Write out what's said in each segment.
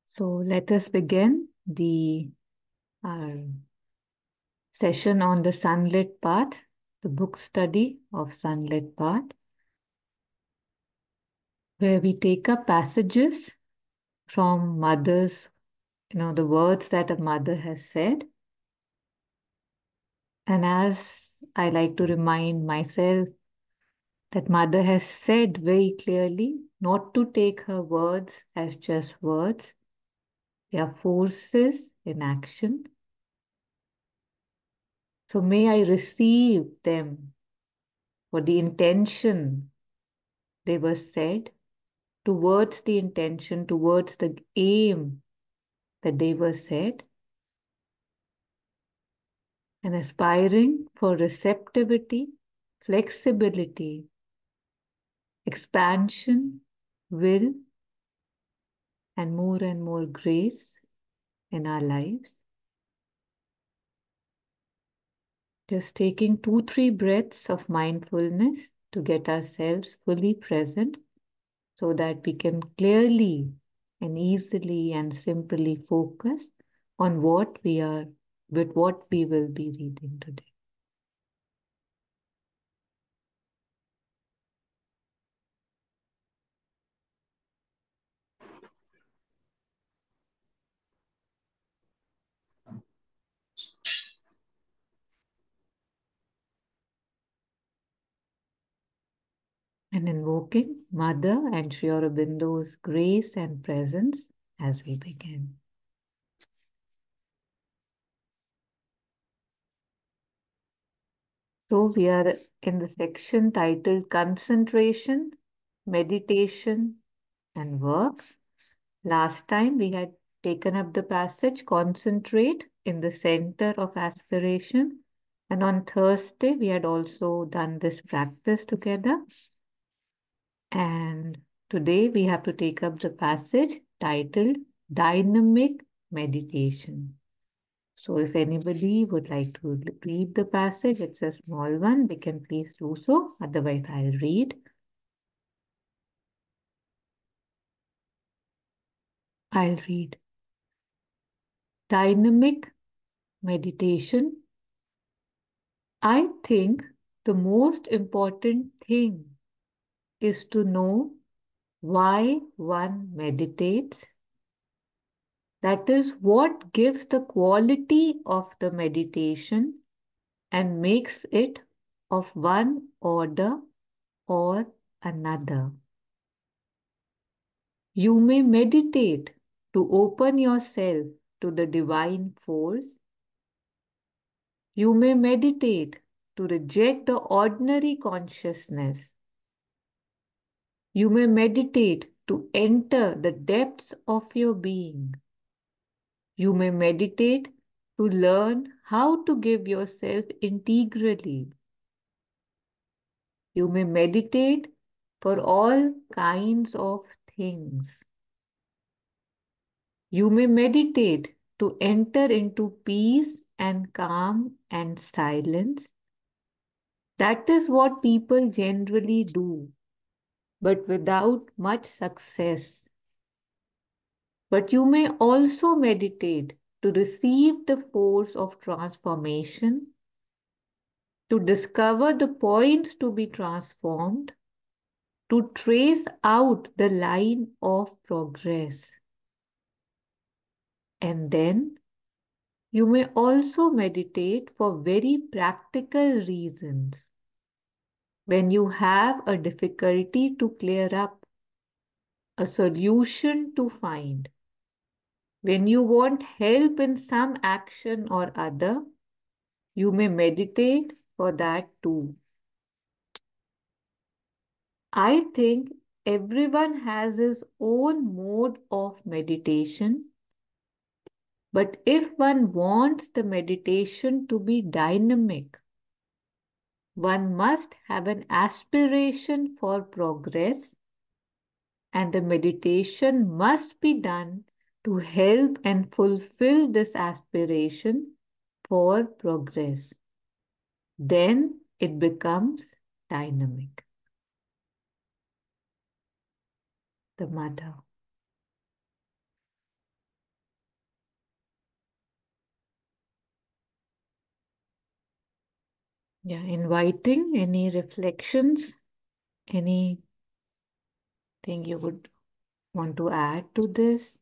So let us begin the session on the Sunlit Path, the book study of Sunlit Path, where we take up passages from mother's, the words that a mother has said. And as I like to remind myself, that mother has said very clearly not to take her words as just words. They are forces in action. So may I receive them for the intention they were said, towards the intention, towards the aim that they were said, and aspiring for receptivity, flexibility, expansion, will, and more grace in our lives. Just taking 2-3 breaths of mindfulness to get ourselves fully present so that we can clearly and easily and simply focus on what we will be reading today. And invoking Mother and Sri Aurobindo's grace and presence as we begin. So we are in the section titled Concentration, Meditation and Work. Last time we had taken up the passage Concentrate in the center of aspiration. And on Thursday we had also done this practice together. And today we have to take up the passage titled Dynamic Meditation. So if anybody would like to read the passage, it's a small one, they can please do so. Otherwise, I'll read. Dynamic meditation. I think the most important thing is to know why one meditates. That is what gives the quality of the meditation and makes it of one order or another. You may meditate to open yourself to the divine force. You may meditate to reject the ordinary consciousness. You may meditate to enter the depths of your being. You may meditate to learn how to give yourself integrally. You may meditate for all kinds of things. You may meditate to enter into peace and calm and silence. That is what people generally do, but without much success. But you may also meditate to receive the force of transformation, to discover the points to be transformed, to trace out the line of progress. And then you may also meditate for very practical reasons. When you have a difficulty to clear up, a solution to find, when you want help in some action or other, you may meditate for that too. I think everyone has his own mode of meditation, but if one wants the meditation to be dynamic, one must have an aspiration for progress, and the meditation must be done to help and fulfill this aspiration for progress. Then it becomes dynamic. the mother. Yeah, inviting any reflections, anything you would want to add to this?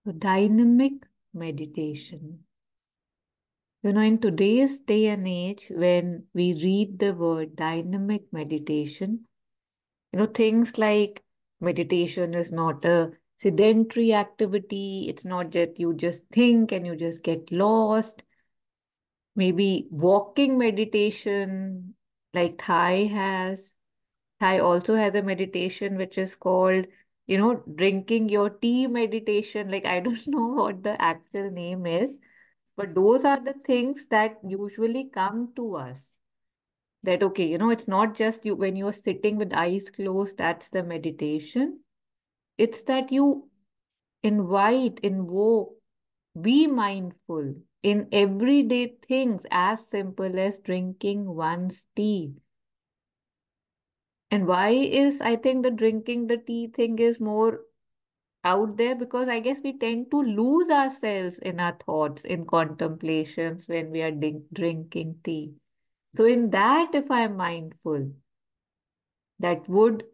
So dynamic meditation. In today's day and age, when we read the word dynamic meditation, things like meditation is not a sedentary activity. It's not that you just think and you just get lost. Maybe walking meditation, like Thai has. Thai also has a meditation which is called, drinking your tea meditation. Like, I don't know what the actual name is, but those are the things that usually come to us. That, okay, it's not just you when you're sitting with eyes closed, that's the meditation. It's that you invoke, be mindful in everyday things as simple as drinking one's tea. And why is, I think, the drinking the tea thing is more out there? Because I guess we tend to lose ourselves in our thoughts, in contemplations when we are drinking tea. So, in that, if I'm mindful, that would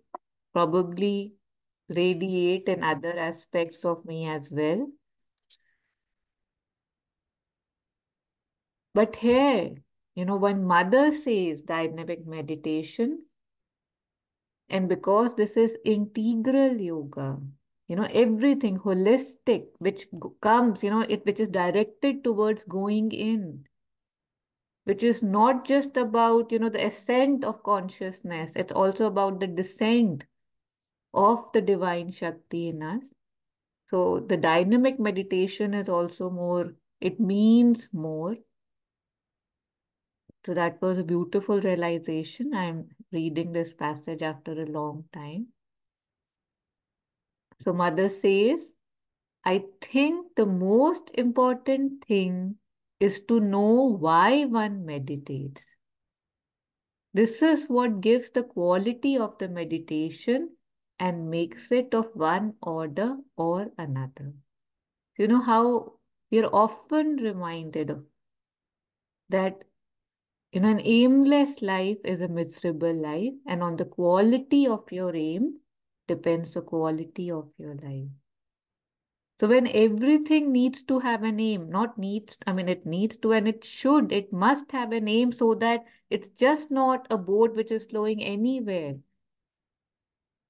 probably radiate in other aspects of me as well. But here, when mother says dynamic meditation, and because this is integral yoga, everything holistic, which comes, which is directed towards going in, which is not just about, the ascent of consciousness, it's also about the descent of the divine Shakti in us. So the dynamic meditation is also more, it means more. So that was a beautiful realization. I'm reading this passage after a long time. So mother says, I think the most important thing is to know why one meditates. This is what gives the quality of the meditation and makes it of one order or another. You know how we are often reminded of that an aimless life is a miserable life, and on the quality of your aim depends the quality of your life. So when everything needs to have an aim, not needs, I mean, it needs to and it should, it must have an aim so that it's just not a boat which is flowing anywhere.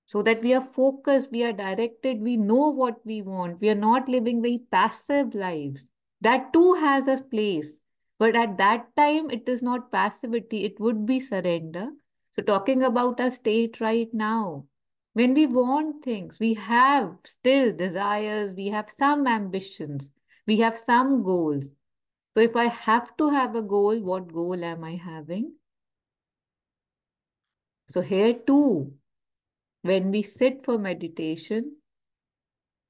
So that we are focused, we are directed, we know what we want. We are not living very passive lives. That too has a place. But at that time, it is not passivity, it would be surrender. So, talking about our state right now, when we want things, we have still desires, we have some ambitions, we have some goals. So, if I have to have a goal, what goal am I having? So, here too, when we sit for meditation,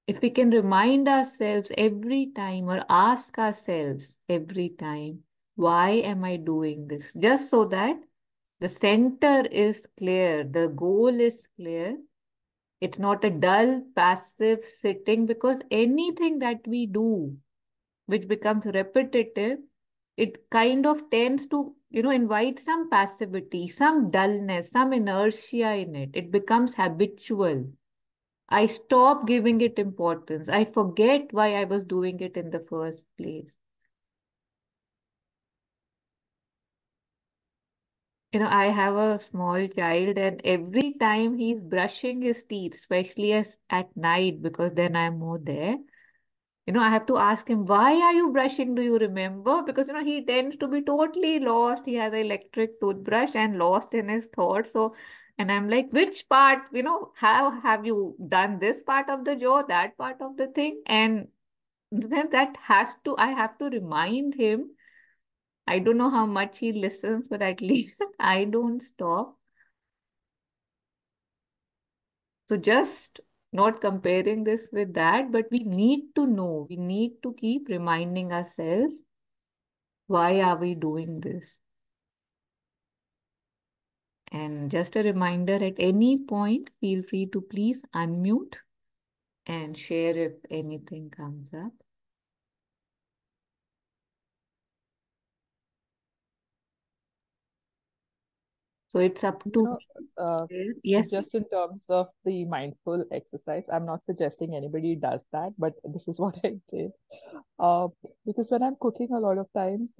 if we can remind ourselves every time or ask ourselves every time, why am I doing this? Just so that the center is clear, the goal is clear. It's not a dull, passive sitting because anything that we do which becomes repetitive, it kind of tends to, invite some passivity, some dullness, some inertia in it. It becomes habitual. I stop giving it importance. I forget why I was doing it in the first place. I have a small child, and every time he's brushing his teeth, especially as at night, because then I'm more there. I have to ask him, why are you brushing? Do you remember? Because, he tends to be totally lost. He has an electric toothbrush and lost in his thoughts. So, and I'm like, which part, how have you done this part of the jaw, that part of the thing? And then that has to, I have to remind him. I don't know how much he listens, but at least I don't stop. So just not comparing this with that, but we need to know, we need to keep reminding ourselves Why are we doing this? And just a reminder, at any point, feel free to please unmute and share if anything comes up. So it's up You to know, me. uh, Yes, just in terms of the mindful exercise, I'm not suggesting anybody does that, but this is what I did. Uh, because when I'm cooking, a lot of times,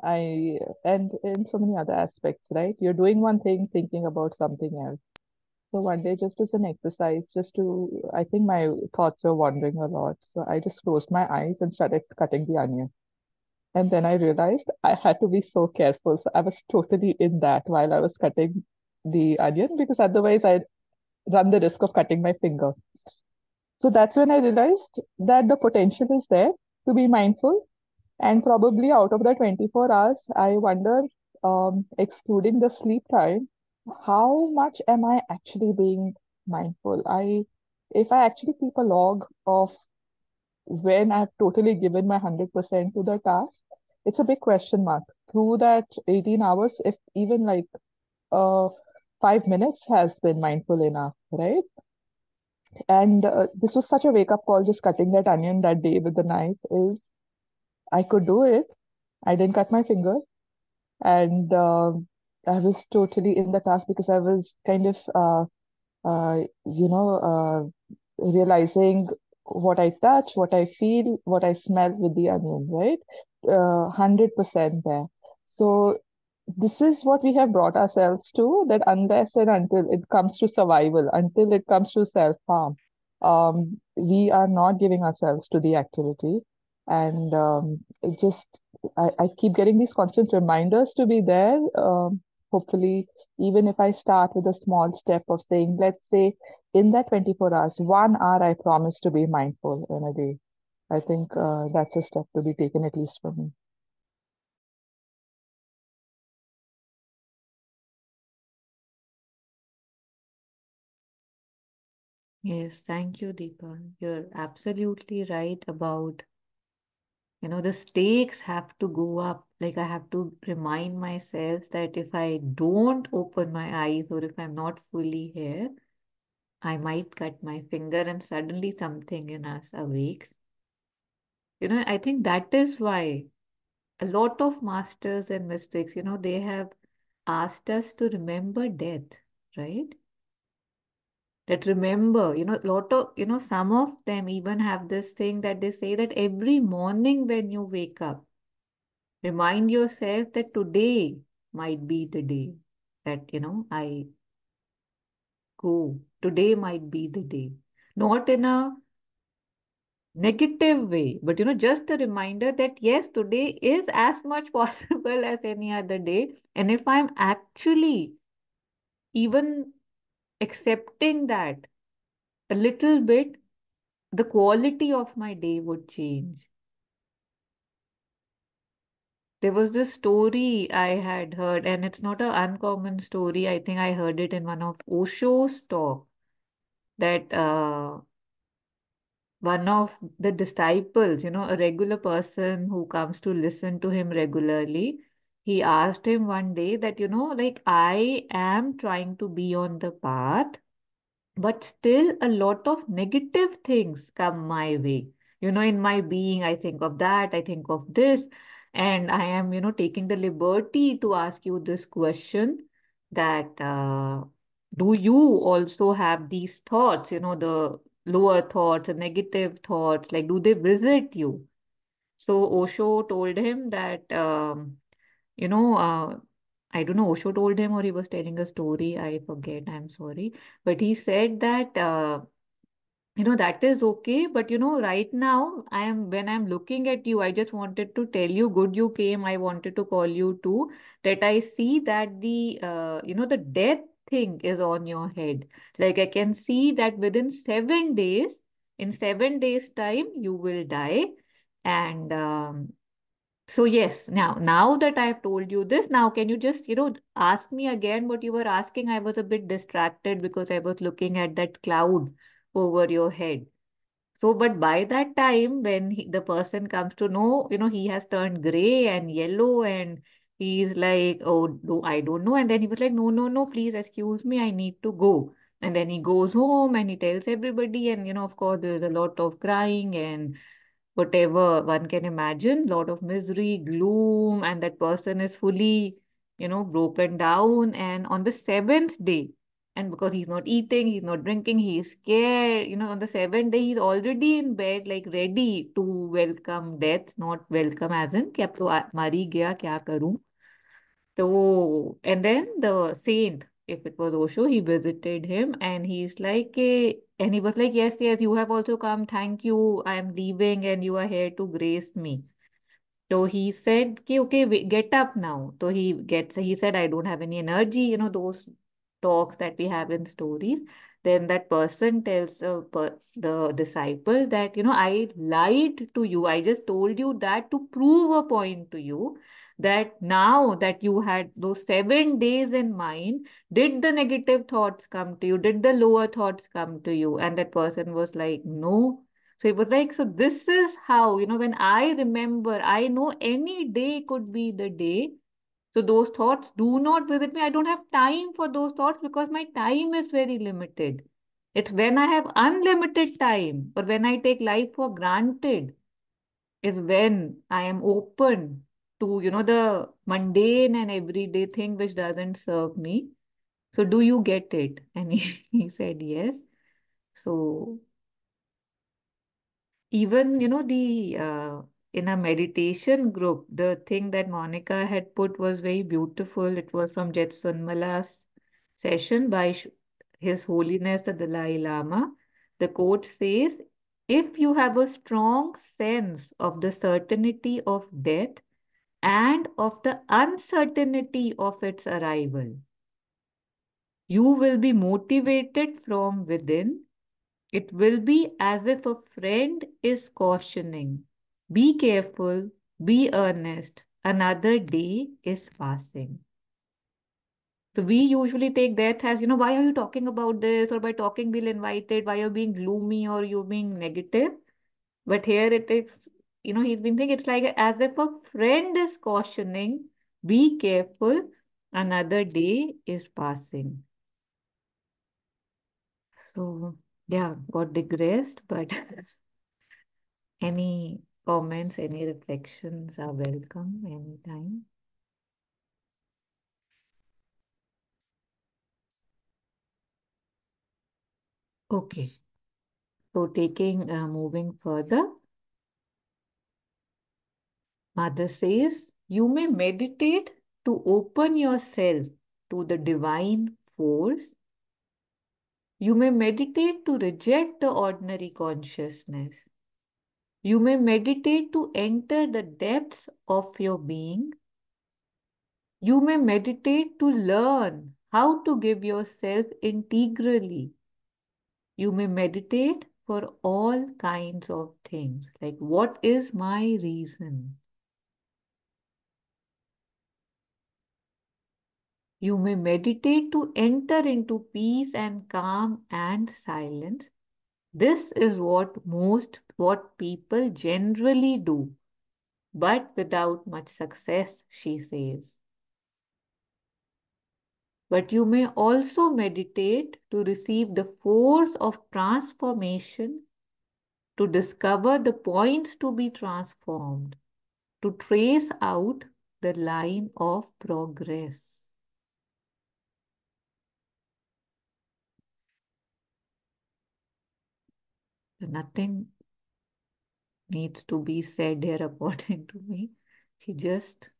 and in so many other aspects, right? You're doing one thing, thinking about something else. So one day, just as an exercise, I think my thoughts were wandering a lot. So I just closed my eyes and started cutting the onion. And then I realized I had to be so careful. So I was totally in that while I was cutting the onion because otherwise I'd run the risk of cutting my finger. So that's when I realized that the potential is there to be mindful. And probably out of the 24 hours, I wonder, excluding the sleep time, how much am I actually being mindful? If I actually keep a log of when I've totally given my 100% to the task, it's a big question mark. Through that 18 hours, if even like uh, 5 minutes has been mindful enough, right? And this was such a wake up call, just cutting that onion that day with the knife is I could do it. I didn't cut my finger. And I was totally in the task because I was kind of, realizing what I touch, what I feel, what I smell with the onion, right? 100% there. So this is what we have brought ourselves to, that unless and until it comes to survival, until it comes to self-harm, we are not giving ourselves to the activity. And it just, I keep getting these constant reminders to be there. Hopefully, even if I start with a small step of saying, let's say, in that 24 hours, 1 hour, I promise to be mindful in a day. I think that's a step to be taken, at least for me. yes, thank you, Deepa. You're absolutely right about, the stakes have to go up. Like I have to remind myself that if I don't open my eyes or if I'm not fully here, I might cut my finger and suddenly something in us awakes. I think that is why a lot of masters and mystics, they have asked us to remember death, right? That remember, lot of, some of them even have this thing that they say that every morning when you wake up, remind yourself that today might be the day that, I go. Today might be the day. Not in a negative way, but, just a reminder that yes, today is as much possible as any other day. And if I'm actually even accepting that a little bit, the quality of my day would change. There was this story I had heard, and it's not an uncommon story. I think I heard it in one of Osho's talk that one of the disciples, a regular person who comes to listen to him regularly, he asked him one day that, like I am trying to be on the path, but still a lot of negative things come my way. In my being, I think of that, I think of this, and I am, taking the liberty to ask you this question that do you also have these thoughts, the lower thoughts, the negative thoughts, like do they visit you? So Osho told him that, you know, uh, I don't know, Osho told him or he was telling a story, I forget, I'm sorry. But he said that, that is okay. But, right now, when I'm looking at you, I just wanted to tell you, good you came. I wanted to call you too, that I see that the death thing is on your head. Like I can see that within 7 days, in 7 days' time, you will die. And, so yes, now that I've told you this, now can you just, ask me again what you were asking? I was a bit distracted because I was looking at that cloud over your head. So, but by that time, when the person comes to know, he has turned gray and yellow, and he's like, oh, no, I don't know. And then he was like, no, no, no, please excuse me, I need to go. And then he goes home and he tells everybody. And, of course, there's a lot of crying and whatever one can imagine, lot of misery, gloom, and that person is fully, broken down. And on the seventh day, and because he's not eating, he's not drinking, he is scared. On the seventh day, he's already in bed, like ready to welcome death, not welcome as in, कि अब तो मर गया, क्या करूं. So, and then the saint, if it was Osho, he visited him and he's like, and he was like, yes, yes, you have also come. Thank you. I am leaving and you are here to grace me. So he said, okay, okay, get up now. So he said, I don't have any energy, those talks that we have in stories. Then that person tells the disciple that, I lied to you. I just told you that to prove a point to you, that now that you had those 7 days in mind, did the negative thoughts come to you? Did the lower thoughts come to you? And that person was like, no. So it was like, so this is how, when I remember, I know any day could be the day. So those thoughts do not visit me. I don't have time for those thoughts because my time is very limited. It's when I have unlimited time or when I take life for granted is when I am open to, the mundane and everyday thing which doesn't serve me. So do you get it? And he said yes. So even, the in a meditation group, the thing that Monica had put was very beautiful. It was from Jetsunmala's session by His Holiness the Dalai Lama. The quote says, if you have a strong sense of the certainty of death and of the uncertainty of its arrival, you will be motivated from within. It will be as if a friend is cautioning. Be careful, be earnest. Another day is passing. So we usually take death as, why are you talking about this? Or by talking, we'll invite it. Why are you being gloomy or you being negative? But here it is, he's been thinking it's like as if a friend is cautioning, be careful, another day is passing. So yeah, got digressed, but any comments, any reflections are welcome anytime. Okay, so moving further, Mother says, you may meditate to open yourself to the divine force. You may meditate to reject the ordinary consciousness. You may meditate to enter the depths of your being. You may meditate to learn how to give yourself integrally. You may meditate for all kinds of things. Like, what is my reason? You may meditate to enter into peace and calm and silence. This is what people generally do, but without much success, she says. But you may also meditate to receive the force of transformation, to discover the points to be transformed, to trace out the line of progress. Nothing needs to be said here, according to me. She just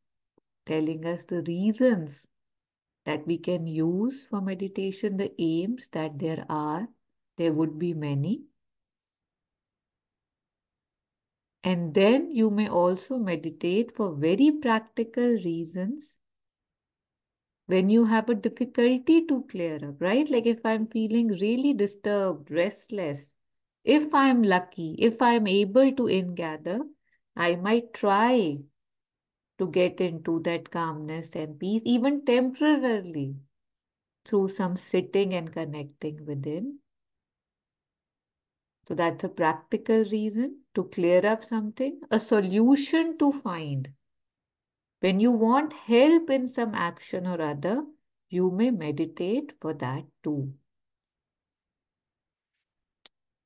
telling us the reasons that we can use for meditation, the aims that there are. There would be many. And then you may also meditate for very practical reasons when you have a difficulty to clear up, right? Like if I'm feeling really disturbed, restless, if I'm lucky, if I'm able to ingather, I might try to get into that calmness and peace, even temporarily, through some sitting and connecting within. So that's a practical reason to clear up something, a solution to find. When you want help in some action or other, you may meditate for that too.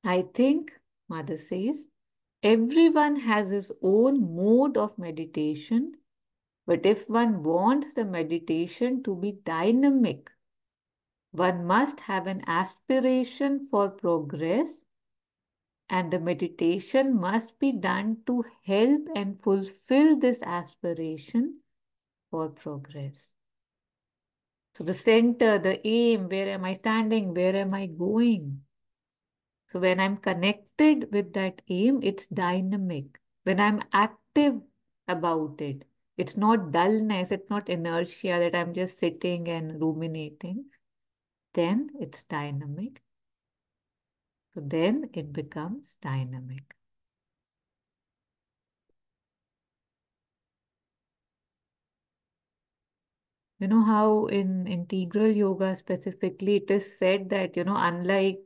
I think, Mother says, everyone has his own mode of meditation, but if one wants the meditation to be dynamic, one must have an aspiration for progress, and the meditation must be done to help and fulfill this aspiration for progress. So, the center, the aim, where am I standing? Where am I going? So, when I'm connected with that aim, it's dynamic. When I'm active about it, it's not dullness, it's not inertia that I'm just sitting and ruminating. Then it's dynamic. So, then it becomes dynamic. You know how in integral yoga specifically, it is said that, unlike,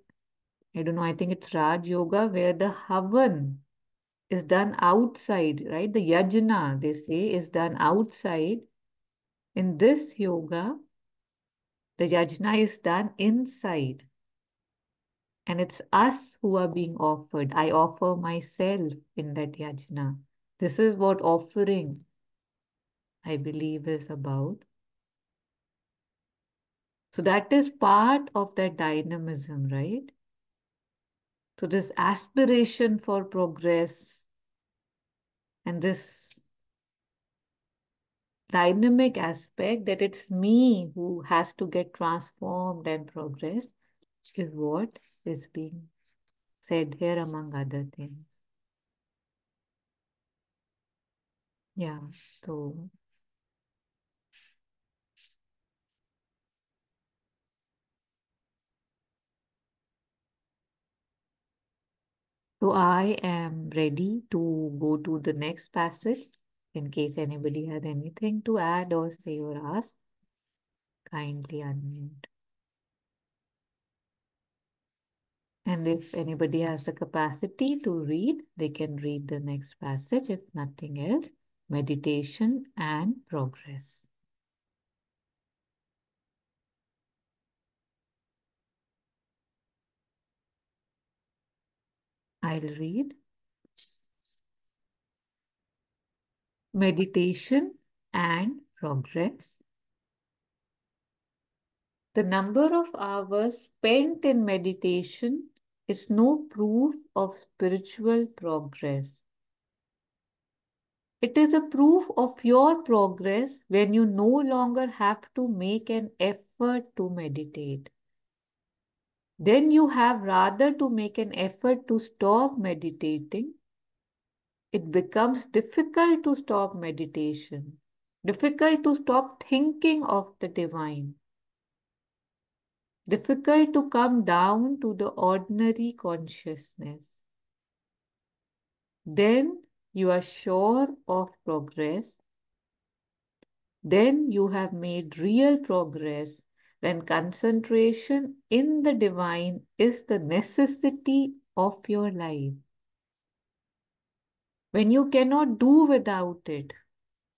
I don't know, I think it's Raj Yoga, where the Havan is done outside, right? The yajna, they say, is done outside. In this yoga, the yajna is done inside. And it's us who are being offered. I offer myself in that yajna. This is what offering, I believe, is about. So that is part of that dynamism, right? So this aspiration for progress and this dynamic aspect that it's me who has to get transformed and progress is what is being said here among other things. Yeah, so I am ready to go to the next passage in case anybody has anything to add or say or ask. Kindly unmute. And if anybody has the capacity to read, they can read the next passage. If nothing else, meditation and progress. I'll read. Meditation and progress. The number of hours spent in meditation is no proof of spiritual progress. It is a proof of your progress when you no longer have to make an effort to meditate. Then you have rather to make an effort to stop meditating. It becomes difficult to stop meditation, difficult to stop thinking of the divine, difficult to come down to the ordinary consciousness. Then you are sure of progress. Then you have made real progress when concentration in the divine is the necessity of your life. When you cannot do without it,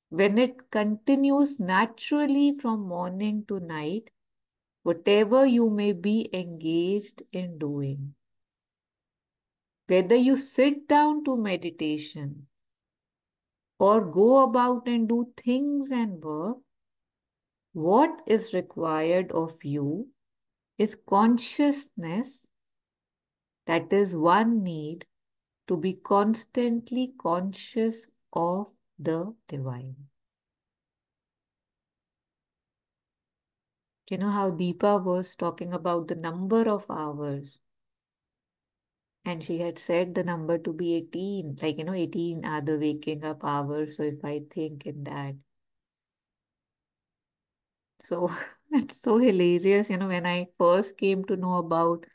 when it continues naturally from morning to night, whatever you may be engaged in doing. Whether you sit down to meditation or go about and do things and work, what is required of you is consciousness. That is one need to be constantly conscious of the divine. You know how Deepa was talking about the number of hours, and she had said the number to be 18, like, 18 are the waking up hours. So if I think in that, so it's so hilarious, when I first came to know about,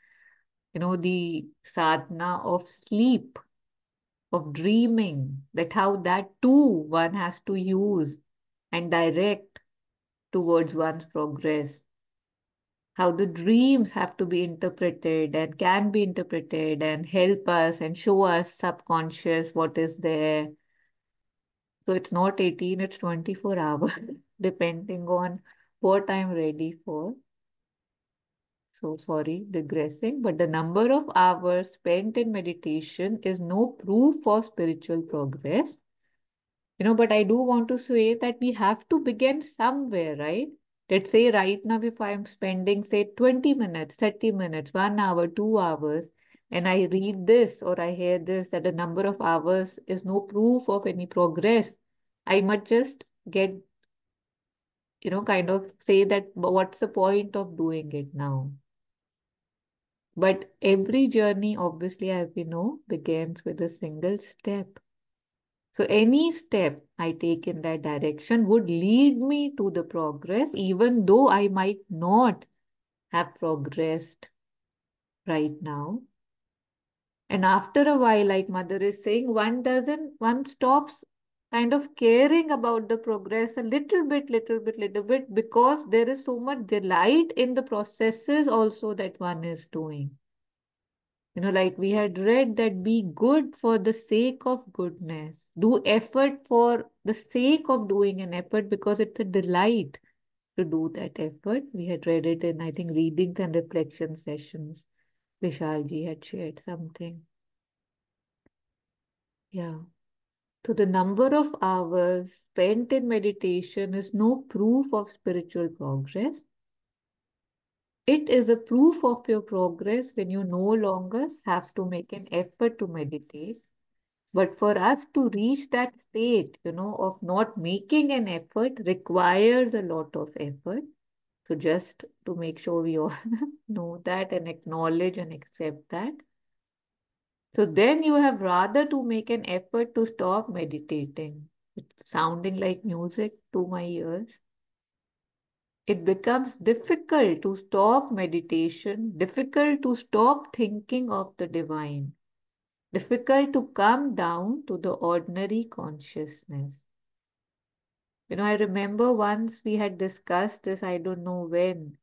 the sadhana of sleep, of dreaming, that how that too one has to use and direct towards one's progress. how the dreams have to be interpreted and can be interpreted and help us and show us subconscious what is there. So it's not 18, it's 24 hours, depending on what I'm ready for. So sorry, digressing, but the number of hours spent in meditation is no proof for spiritual progress. But I do want to say that we have to begin somewhere, right? Let's say right now, if I'm spending, say, 20 minutes, 30 minutes, 1 hour, 2 hours, and I read this or I hear this, that the number of hours is no proof of any progress, I might just get, kind of say that, what's the point of doing it now? But every journey, obviously, as we know, begins with a single step. So any step I take in that direction would lead me to the progress, even though I might not have progressed right now. And after a while, like Mother is saying, one stops kind of caring about the progress a little bit, because there is so much delight in the processes also that one is doing. Like we had read that be good for the sake of goodness. Do effort for the sake of doing an effort because it's a delight to do that effort. We had read it in, I think, readings and reflection sessions. Vishalji had shared something. Yeah. So the number of hours spent in meditation is no proof of spiritual progress. It is a proof of your progress when you no longer have to make an effort to meditate. But for us to reach that state, of not making an effort requires a lot of effort. So just to make sure we all know that and acknowledge and accept that. So then you have rather to make an effort to stop meditating. It's sounding like music to my ears. It becomes difficult to stop meditation, difficult to stop thinking of the divine, difficult to come down to the ordinary consciousness. I remember once we had discussed this, I don't know when,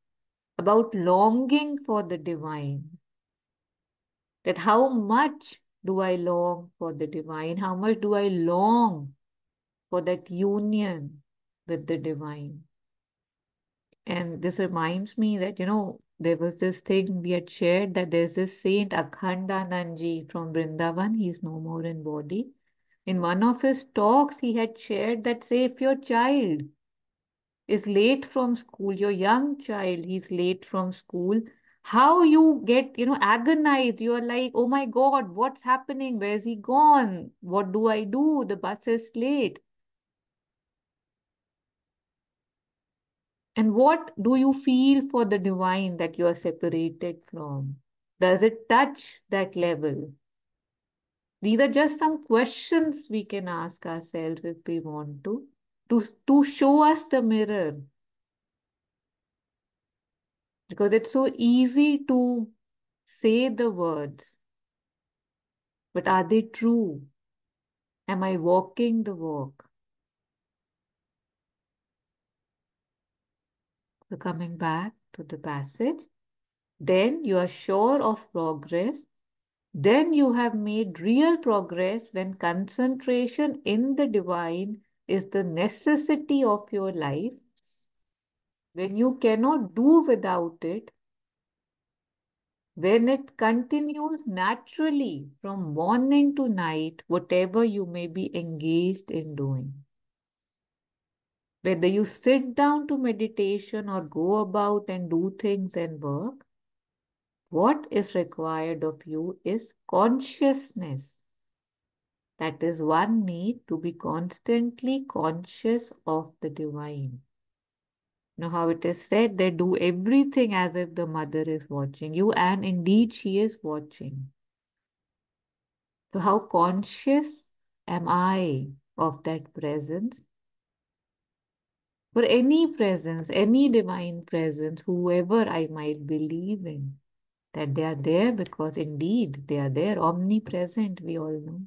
about longing for the divine. That how much do I long for the divine? How much do I long for that union with the divine? And this reminds me that, there was this thing we had shared that there's this saint Akhandanandji from Vrindavan. He's no more in body. In one of his talks, he had shared that, say, if your child is late from school, your young child, he's late from school, how you get, agonized. You're like, oh my God, what's happening? Where's he gone? What do I do? The bus is late. And what do you feel for the divine that you are separated from? Does it touch that level? These are just some questions we can ask ourselves if we want to show us the mirror. Because it's so easy to say the words, but are they true? Am I walking the walk? So coming back to the passage, then you are sure of progress. Then you have made real progress when concentration in the divine is the necessity of your life. When you cannot do without it, when it continues naturally from morning to night, whatever you may be engaged in doing. Whether you sit down to meditation or go about and do things and work, what is required of you is consciousness. That is one need to be constantly conscious of the divine. How it is said that do everything as if the mother is watching you, and indeed she is watching. So, how conscious am I of that presence? For any presence, any divine presence, whoever I might believe in, that they are there because indeed they are there, omnipresent, we all know.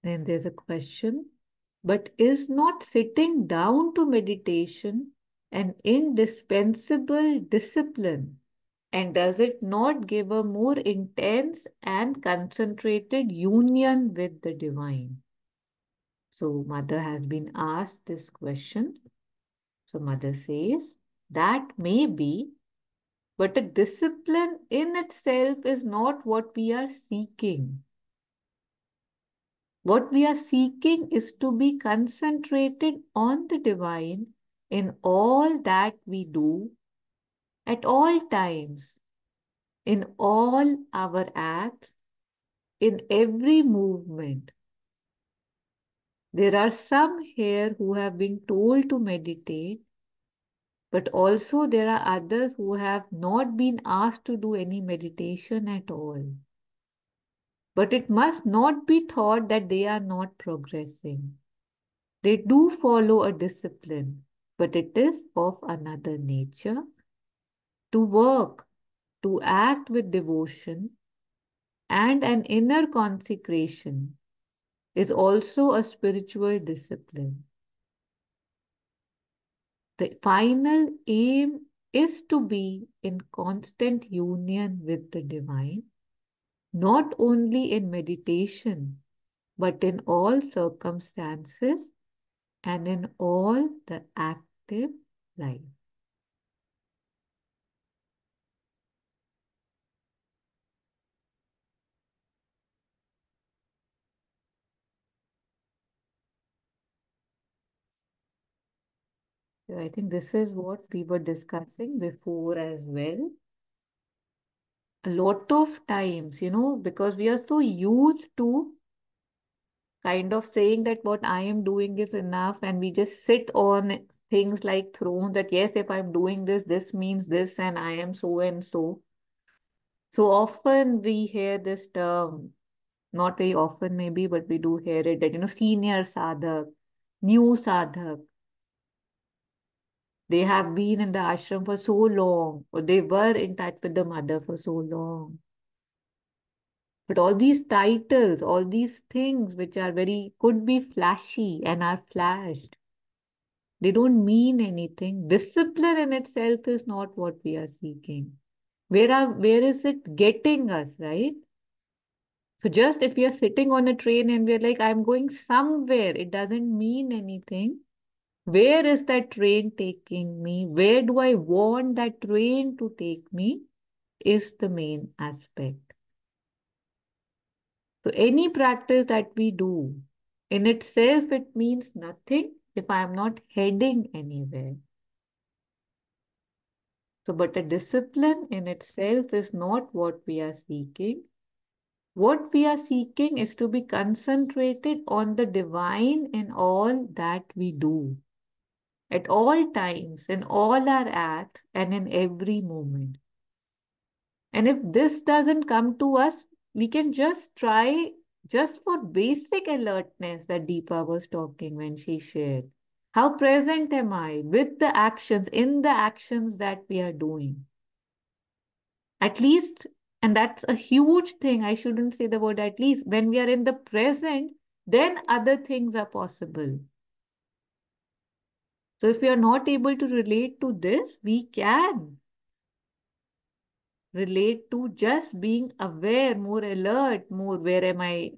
Then there's a question, but is not sitting down to meditation an indispensable discipline? And does it not give a more intense and concentrated union with the divine? So, Mother has been asked this question. So, Mother says, that may be, but a discipline in itself is not what we are seeking. What we are seeking is to be concentrated on the divine in all that we do, at all times, in all our acts, in every movement. There are some here who have been told to meditate, but also there are others who have not been asked to do any meditation at all. But it must not be thought that they are not progressing. They do follow a discipline, but it is of another nature. To work, to act with devotion and an inner consecration is also a spiritual discipline. The final aim is to be in constant union with the divine, not only in meditation, but in all circumstances and in all the active life. So I think this is what we were discussing before as well. A lot of times, because we are so used to kind of saying that what I am doing is enough, and we just sit on things like thrones that, yes, if I'm doing this, this means this, and I am so and so. So often we hear this term, not very often maybe, but we do hear it that, senior sadhak, new sadhak. They have been in the ashram for so long, or they were in touch with the mother for so long. But all these titles, all these things which are very, could be flashy and are flashed, they don't mean anything. Discipline in itself is not what we are seeking. Where is it getting us, right? So just if we are sitting on a train and we're like, I'm going somewhere, it doesn't mean anything. Where is that train taking me? Where do I want that train to take me? Is the main aspect. So any practice that we do, in itself, it means nothing if I am not heading anywhere. So, but a discipline in itself is not what we are seeking. What we are seeking is to be concentrated on the divine in all that we do, at all times, in all our acts, and in every moment. And if this doesn't come to us, we can just try just for basic alertness that Deepa was talking when she shared. How present am I with the actions, in the actions that we are doing? At least, and that's a huge thing. I shouldn't say the word at least. When we are in the present, then other things are possible. So if we are not able to relate to this, we can relate to just being aware, more alert, more where am I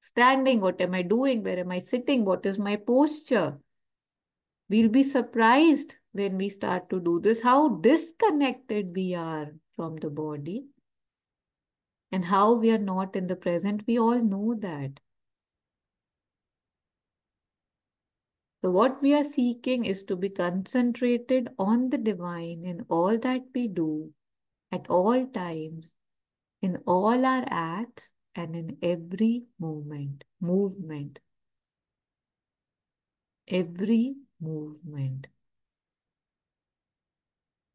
standing, what am I doing, where am I sitting, what is my posture. We'll be surprised when we start to do this, how disconnected we are from the body and how we are not in the present. We all know that. So, what we are seeking is to be concentrated on the divine in all that we do, at all times, in all our acts, and in every movement, every movement.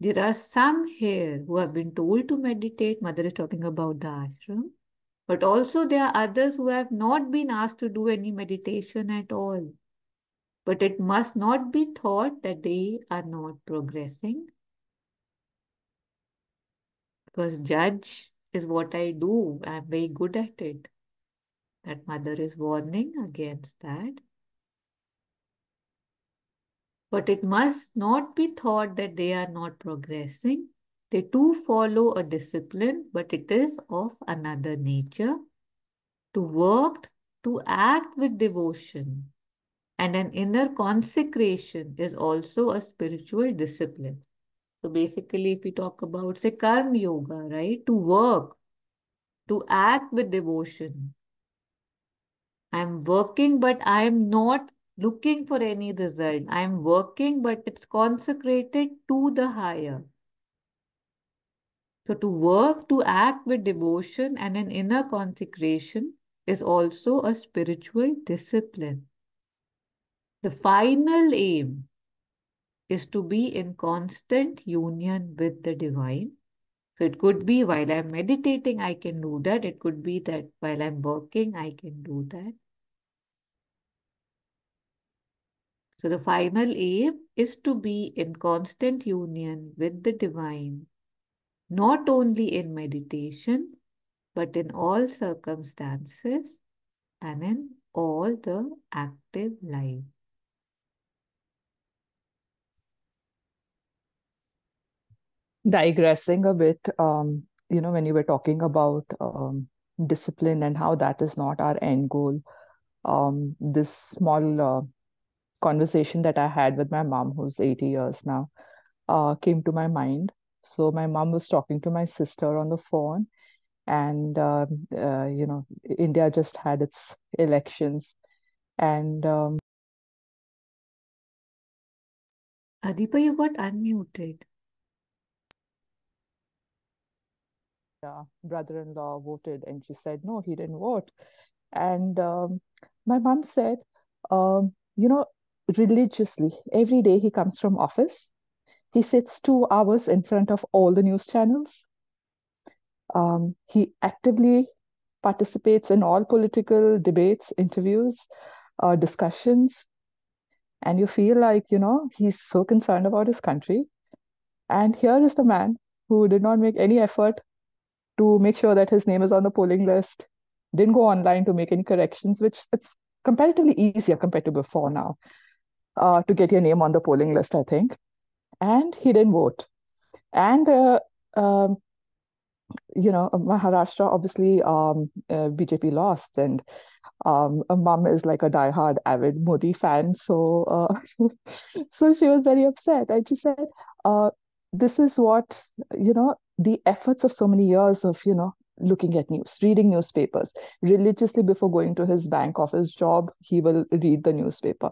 There are some here who have been told to meditate. Mother is talking about the ashram. But also, there are others who have not been asked to do any meditation at all. But it must not be thought that they are not progressing, because judge is what I do. I'm very good at it. That mother is warning against that. But it must not be thought that they are not progressing. They too follow a discipline, but it is of another nature. To work, to act with devotion, and an inner consecration is also a spiritual discipline. So basically, if we talk about, say, karma yoga, right? To work, to act with devotion. I'm working, but I'm not looking for any result. I'm working, but it's consecrated to the higher. So to work, to act with devotion and an inner consecration is also a spiritual discipline. The final aim is to be in constant union with the divine. So it could be while I'm meditating, I can do that. It could be that while I'm working, I can do that. So the final aim is to be in constant union with the divine, not only in meditation, but in all circumstances and in all the active life. Digressing a bit, when you were talking about discipline and how that is not our end goal, this small conversation that I had with my mom, who's 80 years now, came to my mind. So my mom was talking to my sister on the phone, and India just had its elections, and Adipa, you got unmuted. brother-in-law voted, and she said no, he didn't vote. And my mom said, you know, religiously, every day he comes from office, he sits 2 hours in front of all the news channels. He actively participates in all political debates, interviews, discussions, and you feel like, he's so concerned about his country. And here is the man who did not make any effort to make sure that his name is on the polling list, didn't go online to make any corrections, which it's comparatively easier compared to before now, to get your name on the polling list, I think. And he didn't vote. And, um, Maharashtra, obviously, BJP lost. And mom is like a diehard avid Modi fan, so so she was very upset, and she said, uh, "This is what the efforts of so many years of looking at news, reading newspapers religiously before going to his bank office job. He will read the newspaper,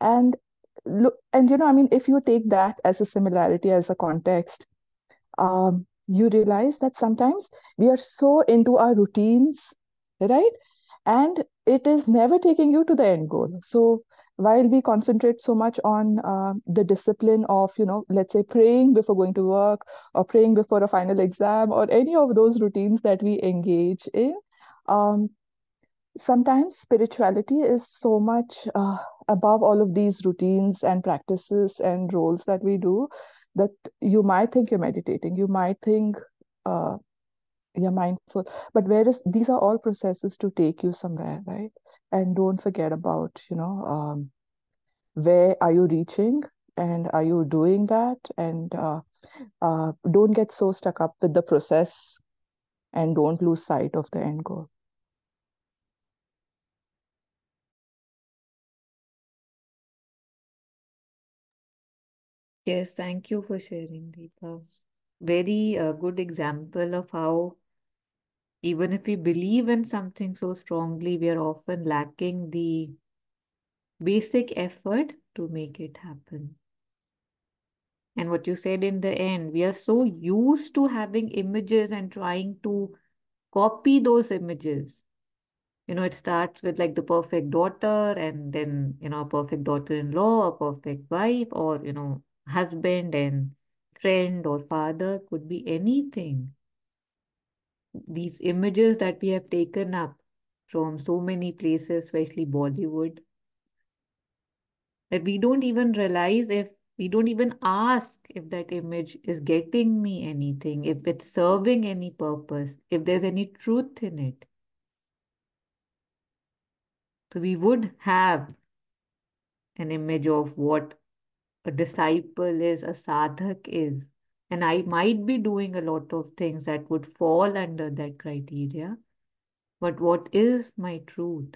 and look, and I mean, if you take that as a similarity, as a context, you realize that sometimes we are so into our routines, right? And it is never taking you to the end goal. So while we concentrate so much on the discipline of, let's say praying before going to work or praying before a final exam or any of those routines that we engage in, um, sometimes spirituality is so much above all of these routines and practices and roles that we do, that you might think you're meditating, you might think uh, you're mindful, but whereas these are all processes to take you somewhere, right? And don't forget about, where are you reaching, and are you doing that? And don't get so stuck up with the process, and don't lose sight of the end goal. Yes, thank you for sharing, Deepa. Very good example of how even if we believe in something so strongly, we are often lacking the basic effort to make it happen. And what you said in the end, we are so used to having images and trying to copy those images. It starts with like the perfect daughter, and then, a perfect daughter-in-law, a perfect wife, or, husband and friend or father, could be anything. These images that we have taken up from so many places, especially Bollywood, that we don't even realize, if we don't even ask if that image is getting me anything, if it's serving any purpose, if there's any truth in it. So we would have an image of what a disciple is, a sadhak is. And I might be doing a lot of things that would fall under that criteria. But what is my truth?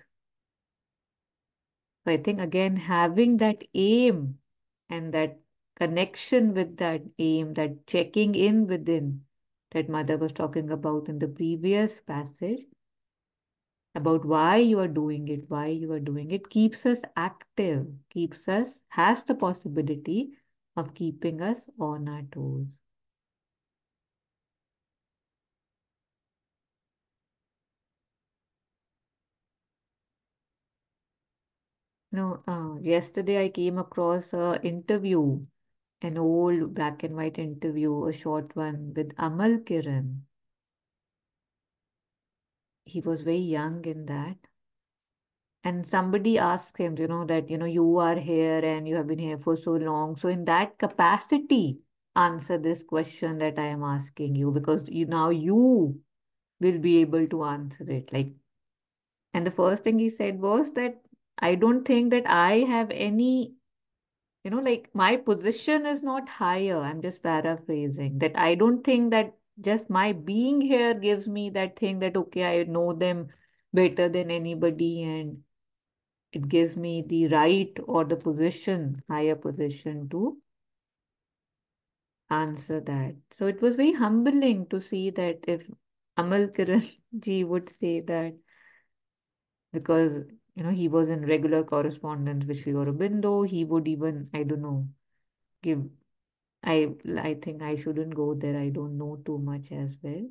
So I think again, having that aim and that connection with that aim, that checking in within that Mother was talking about in the previous passage, about why you are doing it, why you are doing it, keeps us active, keeps us, has the possibility of keeping us on our toes. Yesterday I came across a interview, an old black and white interview, a short one with Amal Kiran. He was very young in that. And somebody asked him, that, you are here and you have been here for so long. So, in that capacity, answer this question that I am asking you because you will be able to answer it. Like, and the first thing he said was that I don't think that I have any, like my position is not higher. I'm just paraphrasing that I don't think that just my being here gives me that thing that, okay, I know them better than anybody and it gives me the right or the position, higher position to answer that. So it was very humbling to see that if Amal Kiran ji would say that because he was in regular correspondence with Sri Aurobindo, he would even, I don't know, give I think I shouldn't go there. I don't know too much as well.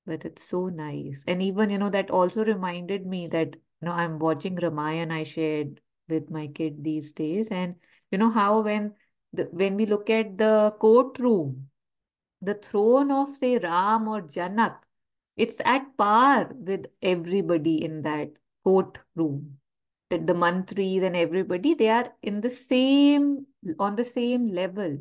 But it's so nice. And even, that also reminded me that, I'm watching Ramayana I shared with my kid these days. And how when we look at the courtroom, the throne of say Ram or Janak, it's at par with everybody in that courtroom. That the mantris and everybody, they are in the same on the same level.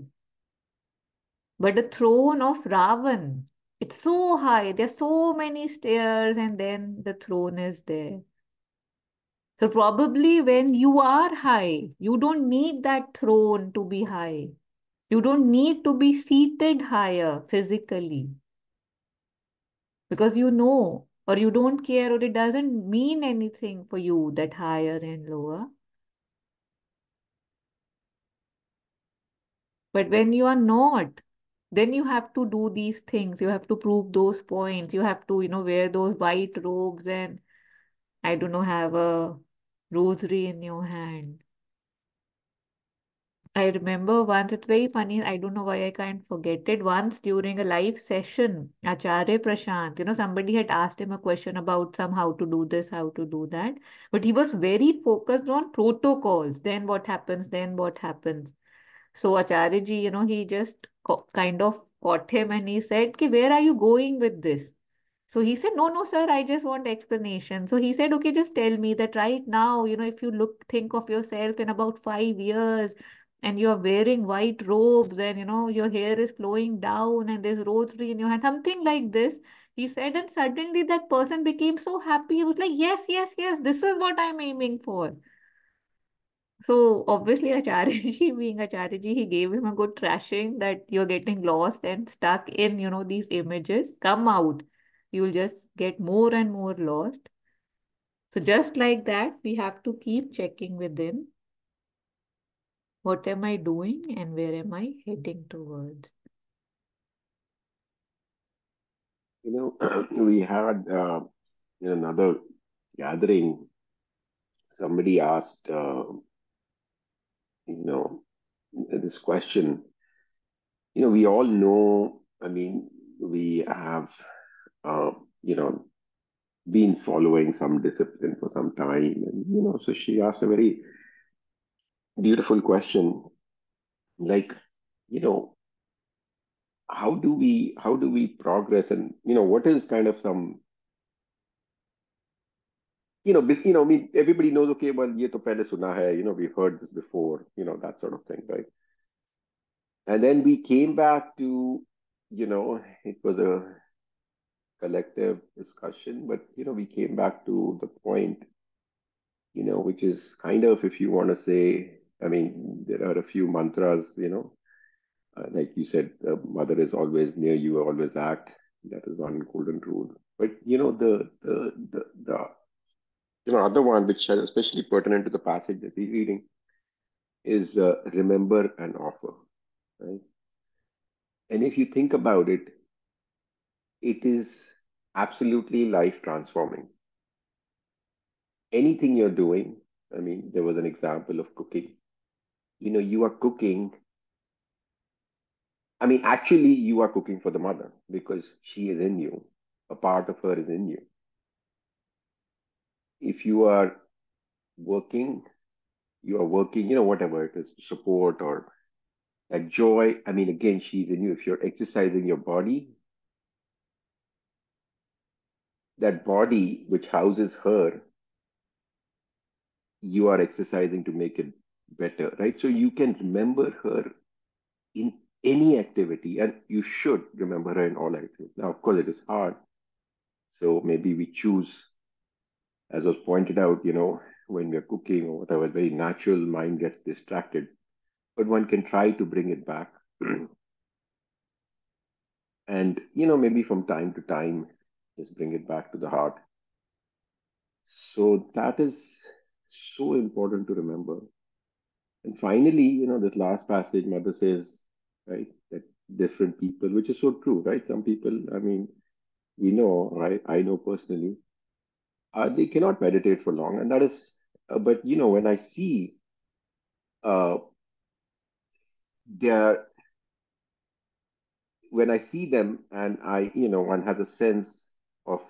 But the throne of Ravan, it's so high. There's so many stairs, and then the throne is there. So probably when you are high, you don't need that throne to be high. You don't need to be seated higher physically because or you don't care, or it doesn't mean anything for you that higher and lower. But when you are not, then you have to do these things. You have to prove those points. You have to, wear those white robes and I don't know, have a rosary in your hand. I remember once, it's very funny. I don't know why I can't forget it. Once during a live session, Acharya Prashant, somebody had asked him a question about some how to do this, how to do that. But he was very focused on protocols. Then what happens? Then what happens? So Acharya ji, he just kind of caught him and he said, Ki, where are you going with this? So he said, no, no, sir, I just want explanation. So he said, okay, just tell me that right now, if you think of yourself in about 5 years and you're wearing white robes and, your hair is flowing down and there's rosary in your hand, something like this. He said, and suddenly that person became so happy. He was like, yes, yes, yes, this is what I'm aiming for. So obviously Acharyaji, being Acharyaji, he gave him a good thrashing that you're getting lost and stuck in, these images. Come out. You'll just get more and more lost. So just like that, we have to keep checking within. What am I doing and where am I heading towards? We had in another gathering, somebody asked, you know, this question. We all know, I mean, we have, uh, you know, been following some discipline for some time. And, so she asked a very beautiful question, like, you know, how do we progress and, what is kind of some, I mean, everybody knows, okay, well, ye to pehle suna hai, we've heard this before, that sort of thing, right? And then we came back to, it was a collective discussion, but, we came back to the point which is kind of, if you want to say, I mean, there are a few mantras, like you said, mother is always near you, always act. That is one golden rule. But other one, which is especially pertinent to the passage that we're reading, is remember and offer, right? And if you think about it, it is absolutely life transforming. Anything you're doing, I mean, there was an example of cooking. You are cooking. I mean, actually, you are cooking for the mother because she is in you. A part of her is in you. If working, you are working, whatever it is, support or that joy. I mean, again, she's in you. If you're exercising your body, that body which houses her, you are exercising to make it better, right? So you can remember her in any activity, and you should remember her in all activities. Now, of course, it is hard. So maybe we choose, as was pointed out, when we're cooking or whatever, very natural mind gets distracted. But one can try to bring it back. And, maybe from time to time, just bring it back to the heart. So that is so important to remember. And finally, this last passage, Mother says, right, that different people, which is so true, right? Some people, I mean, we know, right? I know personally, they cannot meditate for long. And that is, but, when I see uh, their when I see them and one has a sense of,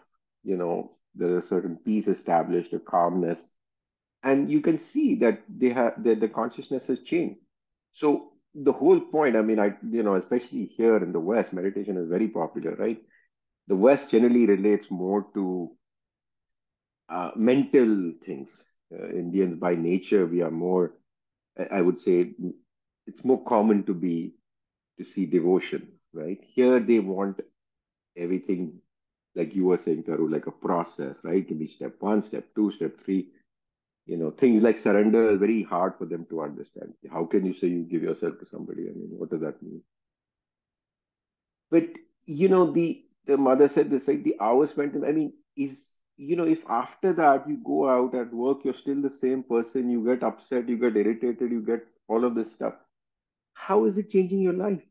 there's a certain peace established, a calmness, and you can see that they have the consciousness has changed. So the whole point, I mean, especially here in the West, meditation is very popular, right? The West generally relates more to mental things. Indians by nature, we are more, I would say, it's more common to see devotion, right? Here they want everything, like you were saying, Taru, like a process, right? To be step one, step two, step three. Things like surrender is very hard for them to understand. How can you say you give yourself to somebody? I mean, what does that mean? But the mother said this, like the hours spent in, I mean, is if after that you go out at work, you're still the same person, you get upset, you get irritated, you get all of this stuff. How is it changing your life?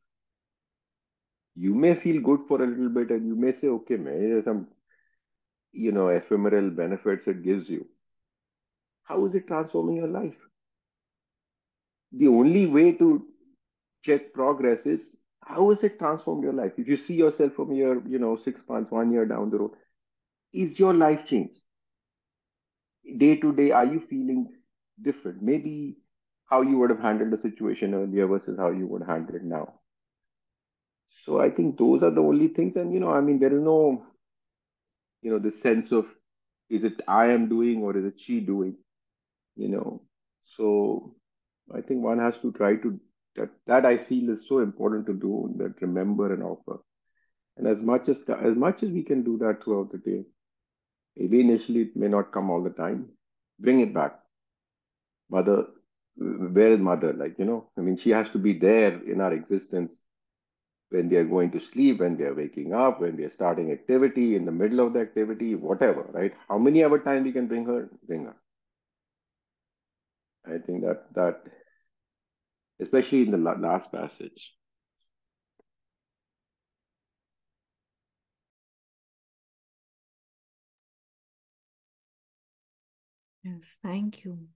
You may feel good for a little bit and you may say, okay, man, there's some ephemeral benefits it gives you. How is it transforming your life? The only way to check progress is how has it transformed your life? If you see yourself from your, 6 months, 1 year down the road, is your life changed? Day to day, are you feeling different? Maybe how you would have handled the situation earlier versus how you would handle it now. So I think those are the only things. And, I mean, there is no, the sense of is it I am doing or is it she doing, you know? So I think one has to try to, that I feel is so important to do, that remember and offer. And as much as we can do that throughout the day, maybe initially it may not come all the time. Bring it back. Mother, where is mother? Like, I mean, she has to be there in our existence when we are going to sleep, when we are waking up, when we are starting activity, in the middle of the activity, whatever, right? How many ever time we can bring her. I think that especially in the last passage. Yes, thank you.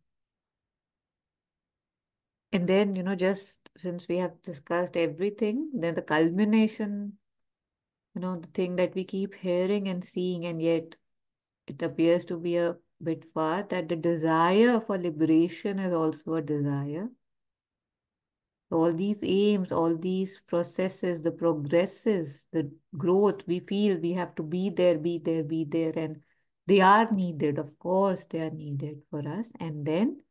And then, just since we have discussed everything, then the culmination, the thing that we keep hearing and seeing, and yet it appears to be a bit far, that the desire for liberation is also a desire. All these aims, all these processes, the progresses, the growth, we feel we have to be there, be there, be there, and they are needed. Of course, they are needed for us. And then,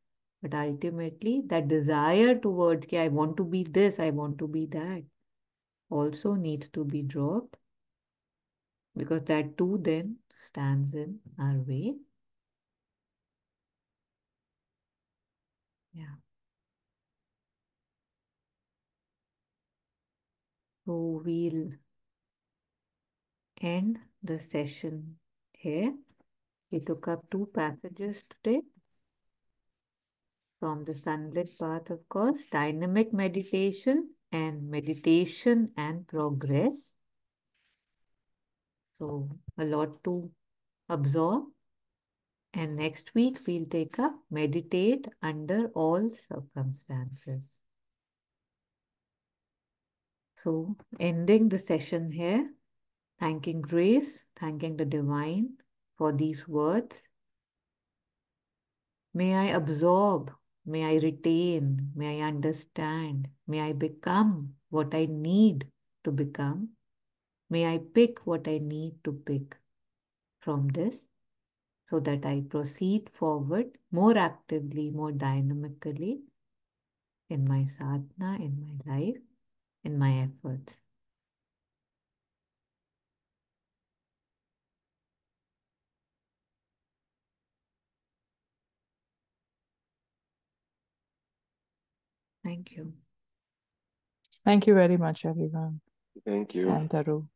but ultimately, that desire towards, okay, I want to be this, I want to be that, also needs to be dropped, because that too then stands in our way. Yeah. So we'll end the session here. We took up 2 passages today from the Sunlit path, of course, dynamic meditation and progress. So a lot to absorb. And next week we'll take up meditate under all circumstances. So ending the session here, thanking Grace, thanking the Divine for these words. May I absorb, may I retain, may I understand, may I become what I need to become. May I pick what I need to pick from this so that I proceed forward more actively, more dynamically in my sadhana, in my life, in my efforts. Thank you. Thank you very much, everyone. Thank you. And Taru.